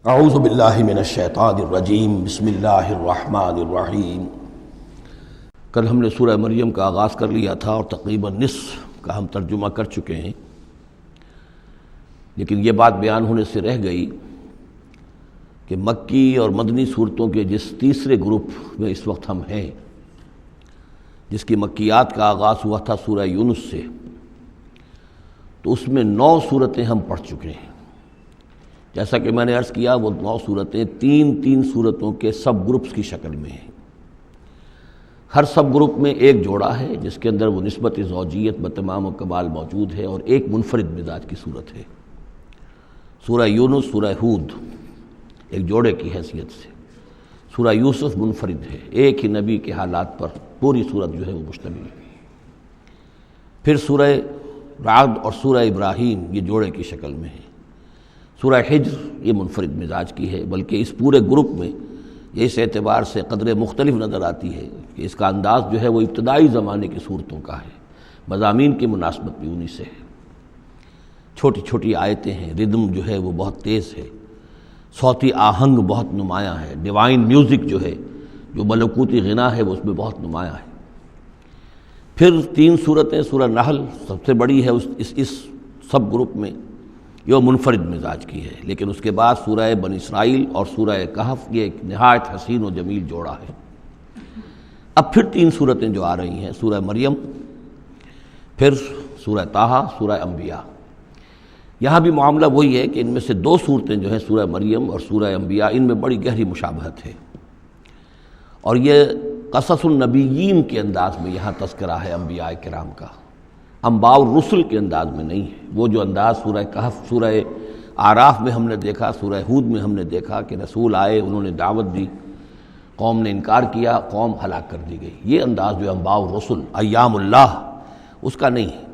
اعوذ باللہ من الشیطان الرجیم بسم اللہ الرحمن الرحیم۔ کل ہم نے سورہ مریم کا آغاز کر لیا تھا اور تقریباً نصف کا ہم ترجمہ کر چکے ہیں، لیکن یہ بات بیان ہونے سے رہ گئی کہ مکی اور مدنی صورتوں کے جس تیسرے گروپ میں اس وقت ہم ہیں، جس کی مکیات کا آغاز ہوا تھا سورہ یونس سے، تو اس میں 9 صورتیں ہم پڑھ چکے ہیں۔ جیسا کہ میں نے عرض کیا، وہ 9 صورتیں تین صورتوں کے سب گروپس کی شکل میں ہیں۔ ہر سب گروپ میں ایک جوڑا ہے جس کے اندر وہ نسبت زوجیت بتمام و کمال موجود ہے، اور ایک منفرد مزاج کی صورت ہے۔ سورہ یونس، سورہ ہود ایک جوڑے کی حیثیت سے، سورہ یوسف منفرد ہے، ایک ہی نبی کے حالات پر پوری صورت جو ہے وہ مشتمل ہے۔ پھر سورہ رعد اور سورہ ابراہیم یہ جوڑے کی شکل میں ہے۔ سورہ حجر یہ منفرد مزاج کی ہے، بلکہ اس پورے گروپ میں یہ اس اعتبار سے قدر مختلف نظر آتی ہے کہ اس کا انداز جو ہے وہ ابتدائی زمانے کی صورتوں کا ہے، مضامین کی مناسبت بھی انہی سے ہے۔ چھوٹی چھوٹی آیتیں ہیں، ردم جو ہے وہ بہت تیز ہے، صوتی آہنگ بہت نمایاں ہے، ڈیوائن میوزک جو ہے، جو ملکوتی غنا ہے، وہ اس میں بہت نمایاں ہے۔ پھر 3 صورتیں، سورہ نحل سب سے بڑی ہے اس سب گروپ میں، یہ منفرد مزاج کی ہے، لیکن اس کے بعد سورہ بنی اسرائیل اور سورہ کہف یہ ایک نہایت حسین و جمیل جوڑا ہے۔ اب پھر 3 صورتیں جو آ رہی ہیں، سورہ مریم، پھر سورہ طٰہٰ، سورہ انبیاء۔ یہاں بھی معاملہ وہی ہے کہ ان میں سے 2 صورتیں جو ہیں سورہ مریم اور سورہ انبیاء، ان میں بڑی گہری مشابہت ہے، اور یہ قصص النبیین کے انداز میں یہاں تذکرہ ہے انبیاء کرام کا، انباء الرسل کے انداز میں نہیں ہے۔ وہ جو انداز سورہ کہف، سورہ اعراف میں ہم نے دیکھا، سورہ ہود میں ہم نے دیکھا کہ رسول آئے، انہوں نے دعوت دی، قوم نے انکار کیا، قوم ہلاک کر دی گئی، یہ انداز جو انباء الرسل، ایام اللہ، اس کا نہیں ہے۔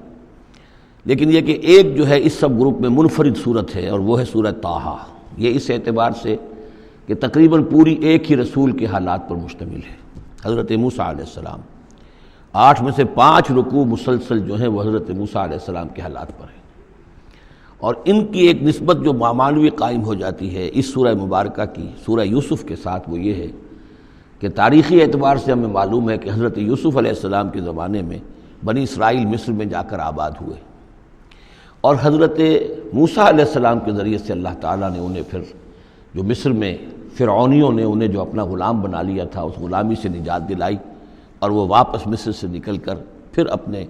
لیکن یہ کہ ایک جو ہے اس سب گروپ میں منفرد صورت ہے، اور وہ ہے سورہ طٰہٰ۔ یہ اس اعتبار سے کہ تقریباً پوری ایک ہی رسول کے حالات پر مشتمل ہے، حضرت موسیٰ علیہ السلام۔ 8 میں سے 5 رکوع مسلسل جو ہیں وہ حضرت موسیٰ علیہ السلام کے حالات پر ہیں، اور ان کی ایک نسبت جو معنوی قائم ہو جاتی ہے اس سورہ مبارکہ کی سورہ یوسف کے ساتھ، وہ یہ ہے کہ تاریخی اعتبار سے ہمیں معلوم ہے کہ حضرت یوسف علیہ السلام کے زمانے میں بنی اسرائیل مصر میں جا کر آباد ہوئے، اور حضرت موسیٰ علیہ السلام کے ذریعے سے اللہ تعالیٰ نے انہیں پھر جو مصر میں فرعونیوں نے انہیں جو اپنا غلام بنا لیا تھا، اس غلامی سے نجات دلائی، اور وہ واپس مصر سے نکل کر پھر اپنے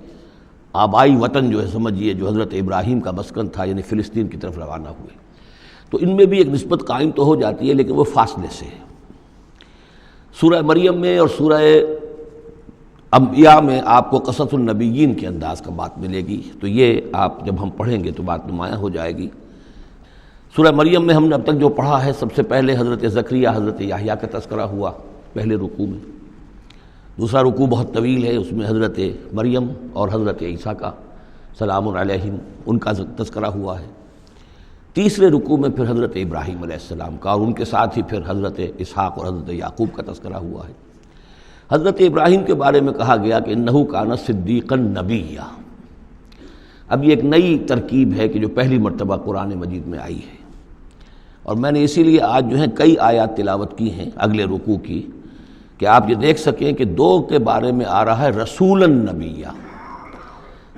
آبائی وطن جو ہے سمجھیے، جو حضرت ابراہیم کا مسکن تھا، یعنی فلسطین کی طرف روانہ ہوئے۔ تو ان میں بھی ایک نسبت قائم تو ہو جاتی ہے، لیکن وہ فاصلے سے ہے۔ سورہ مریم میں اور سورہ انبیاء میں آپ کو قصص النبیین کے انداز کا بات ملے گی، تو یہ آپ جب ہم پڑھیں گے تو بات نمایاں ہو جائے گی۔ سورہ مریم میں ہم نے اب تک جو پڑھا ہے، سب سے پہلے حضرت زکریا، حضرت یحییٰ کا تذکرہ ہوا پہلے رکوع میں۔ دوسرا رکوع بہت طویل ہے، اس میں حضرت مریم اور حضرت عیسیٰ کا سلام علیہم ان کا تذکرہ ہوا ہے۔ تیسرے رکوع میں پھر حضرت ابراہیم علیہ السلام کا، اور ان کے ساتھ ہی پھر حضرت اسحاق اور حضرت یعقوب کا تذکرہ ہوا ہے۔ حضرت ابراہیم کے بارے میں کہا گیا کہ انہ کان صدیقا نبیا۔ اب یہ ایک نئی ترکیب ہے کہ جو پہلی مرتبہ قرآن مجید میں آئی ہے، اور میں نے اسی لیے آج جو ہے کئی آیات تلاوت کی ہیں اگلے رکوع کی، کہ آپ یہ دیکھ سکیں کہ 2 کے بارے میں آ رہا ہے رسولا نبیہ،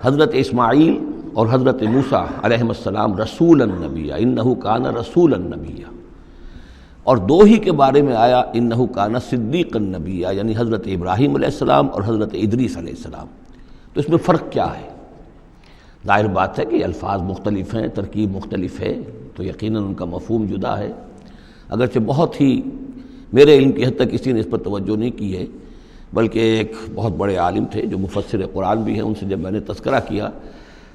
حضرت اسماعیل اور حضرت موسیٰ علیہ السلام رسولا نبیہ، انہ کان رسولا نبیہ، اور 2 ہی کے بارے میں آیا انہ کان صدیقا نبیہ، یعنی حضرت ابراہیم علیہ السلام اور حضرت ادریس علیہ السلام۔ تو اس میں فرق کیا ہے؟ ظاہر بات ہے کہ الفاظ مختلف ہیں، ترکیب مختلف ہے، تو یقیناً ان کا مفہوم جدا ہے، اگرچہ بہت ہی میرے علم کی حد تک کسی نے اس پر توجہ نہیں کی ہے، بلکہ ایک بہت بڑے عالم تھے جو مفسر قرآن بھی ہیں، ان سے جب میں نے تذکرہ کیا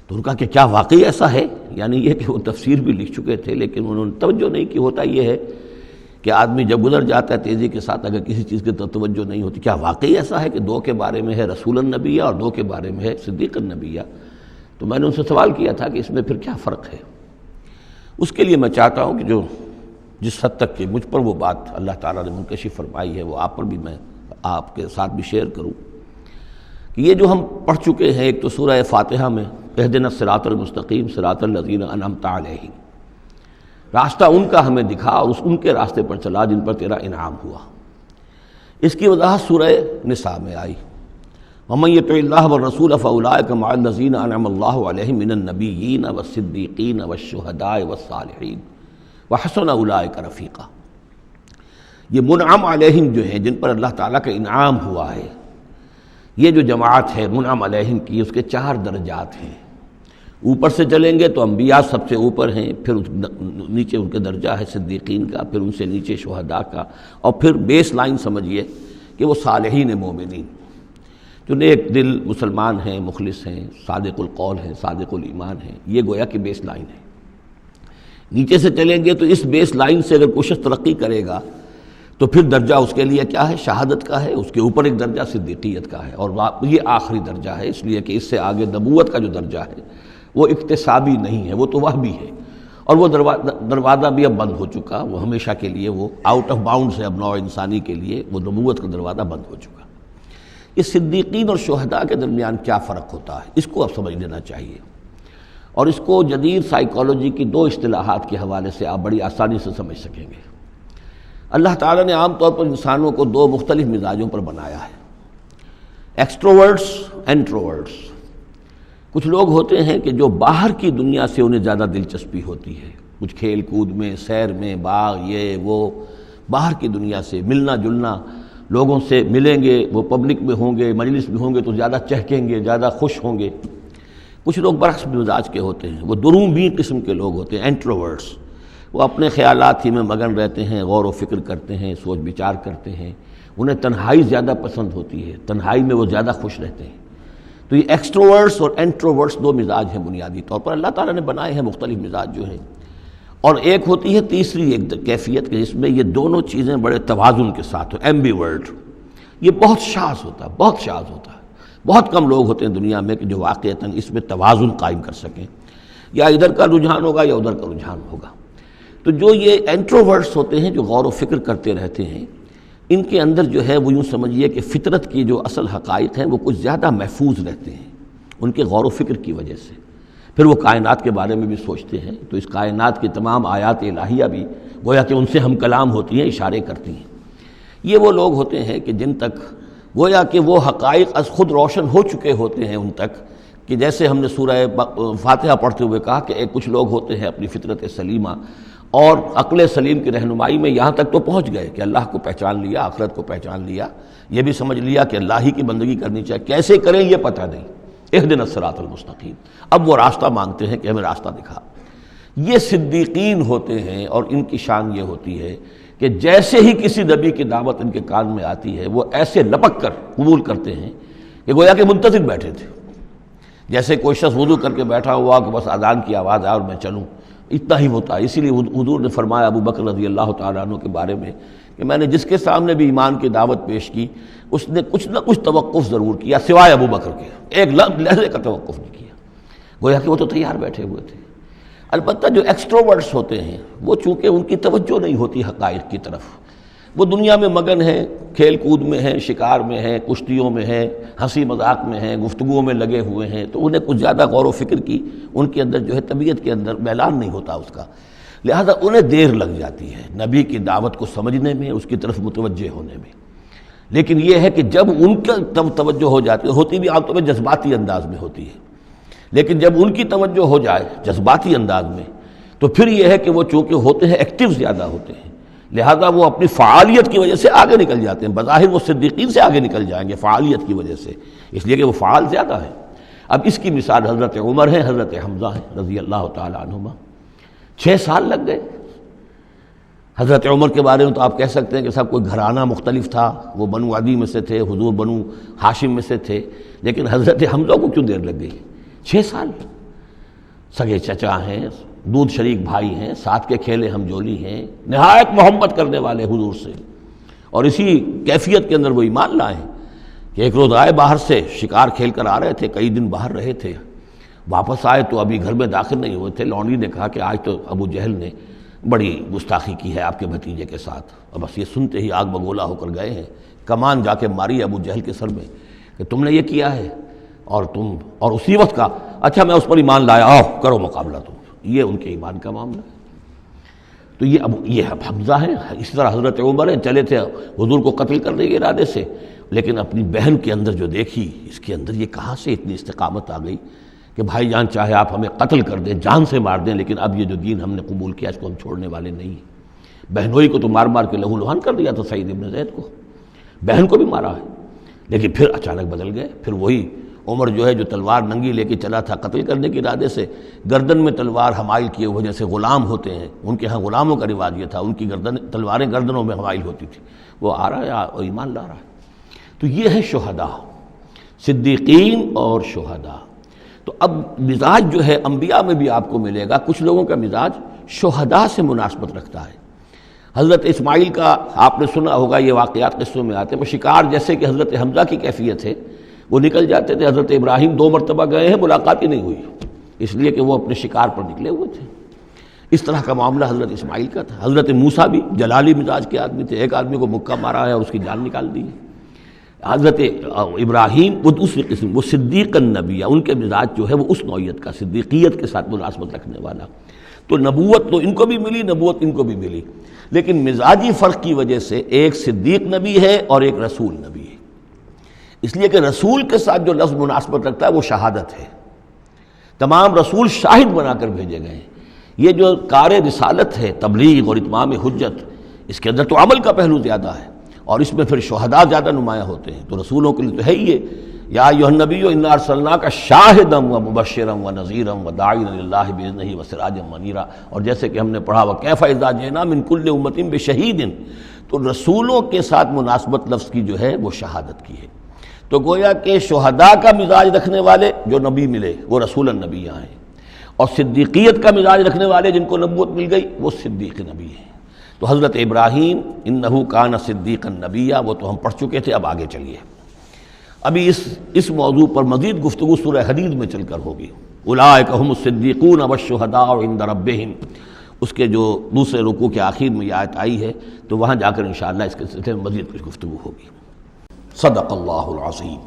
تو ان کا کہ کیا واقعی ایسا ہے؟ یعنی یہ کہ وہ تفسیر بھی لکھ چکے تھے، لیکن انہوں نے توجہ نہیں کی۔ ہوتا یہ ہے کہ آدمی جب گزر جاتا ہے تیزی کے ساتھ، اگر کسی چیز کی توجہ نہیں ہوتی، کیا واقعی ایسا ہے کہ 2 کے بارے میں ہے رسول النبیہ اور 2 کے بارے میں ہے صدیق النبیہ؟ تو میں نے ان سے سوال کیا تھا کہ اس میں پھر کیا فرق ہے۔ اس کے لیے میں چاہتا ہوں کہ جو جس حد تک کہ مجھ پر وہ بات اللہ تعالیٰ نے منکشف فرمائی ہے، وہ آپ پر بھی میں آپ کے ساتھ بھی شیئر کروں، کہ یہ جو ہم پڑھ چکے ہیں، ایک تو سورہ فاتحہ میں اہدنا الصراط المستقیم صراط الذین انعمت علیہم، راستہ ان کا ہمیں دکھا اور ان کے راستے پر چلا جن پر تیرا انعام ہوا۔ اس کی وضاحت سورہ نساء میں آئی، وَمَن يُطِعِ اللَّهَ وَالرَّسُولَ فَأُولَٰئِكَ مَعَ الَّذِينَ أَنْعَمَ اللَّهُ عَلَيْهِم مِّنَ النَّبِيِّينَ وَالصِّدِّيقِينَ وَالشُّهَدَاءِ وَالصَّالِحِينَ وَحَسُنَ أُولَٰئِكَ رَفِيقًا۔ یہ منعم علیہم جو ہیں، جن پر اللہ تعالیٰ کا انعام ہوا ہے، یہ جو جماعت ہے منعم علیہم کی، اس کے 4 درجات ہیں۔ اوپر سے چلیں گے تو انبیاء سب سے اوپر ہیں، پھر نیچے ان کے درجہ ہے صدیقین کا، پھر ان سے نیچے شہداء کا، اور پھر بیس لائن سمجھیے کہ وہ صالحین مومنین جو نیک دل مسلمان ہیں، مخلص ہیں، صادق القول ہیں، صادق الایمان ہیں، یہ گویا کہ بیس لائن ہے۔ نیچے سے چلیں گے تو اس بیس لائن سے اگر کوئی شخص ترقی کرے گا تو پھر درجہ اس کے لیے کیا ہے؟ شہادت کا ہے، اس کے اوپر ایک درجہ صدیقیت کا ہے، اور یہ آخری درجہ ہے، اس لیے کہ اس سے آگے نبوت کا جو درجہ ہے وہ اکتسابی نہیں ہے، وہ تو وہبی ہے، اور وہ دروازہ بھی اب بند ہو چکا، وہ ہمیشہ کے لیے وہ آؤٹ آف باؤنڈز ہے، اب نوع انسانی کے لیے وہ نبوت کا دروازہ بند ہو چکا۔ اس صدیقین اور شہداء کے درمیان کیا فرق ہوتا ہے، اس کو اب سمجھ لینا چاہیے، اور اس کو جدید سائیکالوجی کی 2 اصطلاحات کے حوالے سے آپ بڑی آسانی سے سمجھ سکیں گے۔ اللہ تعالیٰ نے عام طور پر انسانوں کو 2 مختلف مزاجوں پر بنایا ہے، ایکسٹروورٹس، انٹروورٹس۔ کچھ لوگ ہوتے ہیں کہ جو باہر کی دنیا سے انہیں زیادہ دلچسپی ہوتی ہے، کچھ کھیل کود میں، سیر میں، باغ، یہ وہ، باہر کی دنیا سے ملنا جلنا، لوگوں سے ملیں گے، وہ پبلک میں ہوں گے، مجلس میں ہوں گے تو زیادہ چہکیں گے، زیادہ خوش ہوں گے۔ کچھ لوگ برعکس مزاج کے ہوتے ہیں، وہ دروبین قسم کے لوگ ہوتے ہیں، انٹروورٹس۔ وہ اپنے خیالات ہی میں مگن رہتے ہیں، غور و فکر کرتے ہیں، سوچ بچار کرتے ہیں، انہیں تنہائی زیادہ پسند ہوتی ہے، تنہائی میں وہ زیادہ خوش رہتے ہیں۔ تو یہ ایکسٹروورٹس اور انٹروورٹس 2 مزاج ہیں بنیادی طور پر، اللہ تعالیٰ نے بنائے ہیں مختلف مزاج جو ہیں۔ اور ایک ہوتی ہے تیسری ایک کیفیت کہ جس میں یہ دونوں چیزیں بڑے توازن کے ساتھ ہو، ایمبیورٹ۔ یہ بہت شاذ ہوتا ہے، بہت شاذ ہوتا ہے، بہت کم لوگ ہوتے ہیں دنیا میں کہ جو واقعتاً اس میں توازن قائم کر سکیں، یا ادھر کا رجحان ہوگا یا ادھر کا رجحان ہوگا۔ تو جو یہ انٹروورٹس ہوتے ہیں، جو غور و فکر کرتے رہتے ہیں، ان کے اندر جو ہے وہ یوں سمجھیے کہ فطرت کی جو اصل حقائق ہیں وہ کچھ زیادہ محفوظ رہتے ہیں ان کے غور و فکر کی وجہ سے۔ پھر وہ کائنات کے بارے میں بھی سوچتے ہیں، تو اس کائنات کی تمام آیات الہیہ بھی گویا کہ ان سے ہم کلام ہوتی ہیں، اشارے کرتی ہیں۔ یہ وہ لوگ ہوتے ہیں کہ جن تک گویا کہ وہ حقائق از خود روشن ہو چکے ہوتے ہیں ان تک، کہ جیسے ہم نے سورہ فاتحہ پڑھتے ہوئے کہا کہ کچھ لوگ ہوتے ہیں اپنی فطرت سلیمہ اور عقل سلیم کی رہنمائی میں یہاں تک تو پہنچ گئے کہ اللہ کو پہچان لیا، آخرت کو پہچان لیا، یہ بھی سمجھ لیا کہ اللہ ہی کی بندگی کرنی چاہیے، کیسے کریں یہ پتہ نہیں، اہدنا الصراط المستقیم، اب وہ راستہ مانگتے ہیں کہ ہمیں راستہ دکھا۔ یہ صدیقین ہوتے ہیں، اور ان کی شان یہ ہوتی ہے کہ جیسے ہی کسی نبی کی دعوت ان کے کان میں آتی ہے وہ ایسے لپک کر قبول کرتے ہیں کہ گویا کہ منتظر بیٹھے تھے، جیسے کوئی شخص وضو کر کے بیٹھا ہوا کہ بس اذان کی آواز آئے اور میں چلوں، اتنا ہی ہوتا ہے۔ اسی لیے حضور نے فرمایا ابو بکر رضی اللہ تعالیٰ عنہ کے بارے میں کہ میں نے جس کے سامنے بھی ایمان کی دعوت پیش کی اس نے کچھ نہ کچھ توقف ضرور کیا، سوائے ابو بکر کے ایک لحظے کا توقف نہیں کیا، گویا کہ وہ تو تیار بیٹھے ہوئے تھے۔ البتہ جو ایکسٹروورٹس ہوتے ہیں وہ چونکہ ان کی توجہ نہیں ہوتی حقائق کی طرف، وہ دنیا میں مگن ہیں، کھیل کود میں ہیں، شکار میں ہیں، کشتیوں میں ہیں، ہنسی مذاق میں ہیں، گفتگوؤں میں لگے ہوئے ہیں، تو انہیں کچھ زیادہ غور و فکر کی ان کے اندر جو ہے طبیعت کے اندر میلان نہیں ہوتا اس کا، لہذا انہیں دیر لگ جاتی ہے نبی کی دعوت کو سمجھنے میں، اس کی طرف متوجہ ہونے میں۔ لیکن یہ ہے کہ جب ان کا توجہ ہو جاتی ہوتی بھی عام طور پہ جذباتی انداز میں ہوتی ہے، لیکن جب ان کی توجہ ہو جائے جذباتی انداز میں تو پھر یہ ہے کہ وہ چونکہ ہوتے ہیں ایکٹیو زیادہ ہوتے ہیں، لہذا وہ اپنی فعالیت کی وجہ سے آگے نکل جاتے ہیں، بظاہر وہ صدیقین سے آگے نکل جائیں گے فعالیت کی وجہ سے، اس لیے کہ وہ فعال زیادہ ہیں۔ اب اس کی مثال حضرت عمر ہے، حضرت حمزہ ہیں رضی اللہ تعالی عنہما، 6 سال لگ گئے۔ حضرت عمر کے بارے میں تو آپ کہہ سکتے ہیں کہ سب کوئی گھرانہ مختلف تھا، وہ بنو عدی میں سے تھے، حضور بنو ہاشم میں سے تھے، لیکن حضرت حمزہ کو کیوں دیر لگ گئی؟ 6 سال، سگے چچا ہیں، دودھ شریک بھائی ہیں، ساتھ کے کھیلے ہم جولی ہیں، نہایت محبت کرنے والے حضور سے، اور اسی کیفیت کے اندر وہ ایمان لائے کہ ایک روز آئے باہر سے، شکار کھیل کر آ رہے تھے، کئی دن باہر رہے تھے، واپس آئے تو ابھی گھر میں داخل نہیں ہوئے تھے، لونڈی نے کہا کہ آج تو ابو جہل نے بڑی گستاخی کی ہے آپ کے بھتیجے کے ساتھ، اور بس یہ سنتے ہی آگ بگولا ہو کر گئے ہیں، کمان جا کے ماری ابو جہل کے سر میں کہ تم نے یہ کیا ہے، اور اسی وقت کا اچھا میں اس پر ایمان لایا، آؤ کرو مقابلہ تم، یہ ان کے ایمان کا معاملہ ہے۔ تو یہ اب حمزہ ہے، اسی طرح حضرت عمر ہیں، چلے تھے حضور کو قتل کرنے کے ارادے سے، لیکن اپنی بہن کے اندر جو دیکھی، اس کے اندر یہ کہاں سے اتنی استقامت آ گئی کہ بھائی جان چاہے آپ ہمیں قتل کر دیں، جان سے مار دیں، لیکن اب یہ جو دین ہم نے قبول کیا اس کو ہم چھوڑنے والے نہیں ہیں۔ بہنوئی کو تو مار مار کے لہو لہان کر دیا تھا سعید ابن زید کو، بہن کو بھی مارا ہے، لیکن پھر اچانک بدل گئے۔ پھر وہی عمر جو ہے جو تلوار ننگی لے کے چلا تھا قتل کرنے کے ارادے سے، گردن میں تلوار حمائل کیے ہوئے، جیسے غلام ہوتے ہیں، ان کے ہاں غلاموں کا رواج یہ تھا، ان کی تلواریں گردنوں میں حمائل ہوتی تھی، وہ آ رہا ہے اور ایمان لا رہا ہے۔ تو یہ ہے شہداء، صدیقین اور شہداء۔ تو اب مزاج جو ہے انبیاء میں بھی آپ کو ملے گا، کچھ لوگوں کا مزاج شہداء سے مناسبت رکھتا ہے۔ حضرت اسماعیل کا آپ نے سنا ہوگا، یہ واقعات قصوں میں آتے ہیں، وہ شکار جیسے کہ حضرت حمزہ کی کیفیت ہے، وہ نکل جاتے تھے۔ حضرت ابراہیم 2 مرتبہ گئے ہیں، ملاقات ہی نہیں ہوئی، اس لیے کہ وہ اپنے شکار پر نکلے ہوئے تھے۔ اس طرح کا معاملہ حضرت اسماعیل کا تھا۔ حضرت موسیٰ بھی جلالی مزاج کے آدمی تھے، ایک آدمی کو مکہ مارا ہے اور اس کی جان نکال دی۔ حضرت ابراہیم وہ دوسری قسم، وہ صدیق النبی، ان کے مزاج جو ہے وہ اس نوعیت کا، صدیقیت کے ساتھ مناسبت رکھنے والا۔ تو نبوت تو ان کو بھی ملی، نبوت ان کو بھی ملی، لیکن مزاجی فرق کی وجہ سے ایک صدیق نبی ہے اور ایک رسول نبی ہے۔ اس لیے کہ رسول کے ساتھ جو لفظ مناسبت رکھتا ہے وہ شہادت ہے۔ تمام رسول شاہد بنا کر بھیجے گئے ہیں۔ یہ جو کار رسالت ہے، تبلیغ اور اتمام حجت، اس کے اندر تو عمل کا پہلو زیادہ ہے، اور اس میں پھر شہداء زیادہ نمایاں ہوتے ہیں۔ تو رسولوں کے لیے تو ہے ہی یہ، یا ایھا النبی انا ارسلناک شاہدا ومبشرا ونذیرا وداعیا الی اللہ باذنہ وسراجا منیرا، اور جیسے کہ ہم نے پڑھا وکیف اذا جئنا من کل امۃ بشہید، تو رسولوں کے ساتھ مناسبت لفظ کی جو ہے وہ شہادت کی ہے۔ تو گویا کہ شہداء کا مزاج رکھنے والے جو نبی ملے وہ رسول النبی ہیں، اور صدیقیت کا مزاج رکھنے والے جن کو نبوت مل گئی وہ صدیق نبی ہیں۔ تو حضرت ابراہیم انہ کان صدیقا نبیا، وہ تو ہم پڑھ چکے تھے، اب آگے چلیے۔ ابھی اس موضوع پر مزید گفتگو سورہ حدید میں چل کر ہوگی۔ اولئک ھم الصدیقون والشہداء عند ربہم، اس کے جو دوسرے رکوع کے آخر میں یہ آیت آئی ہے، تو وہاں جا کر انشاءاللہ اس کے سلسلے میں مزید کچھ گفتگو ہوگی۔ صدق اللہ العظیم۔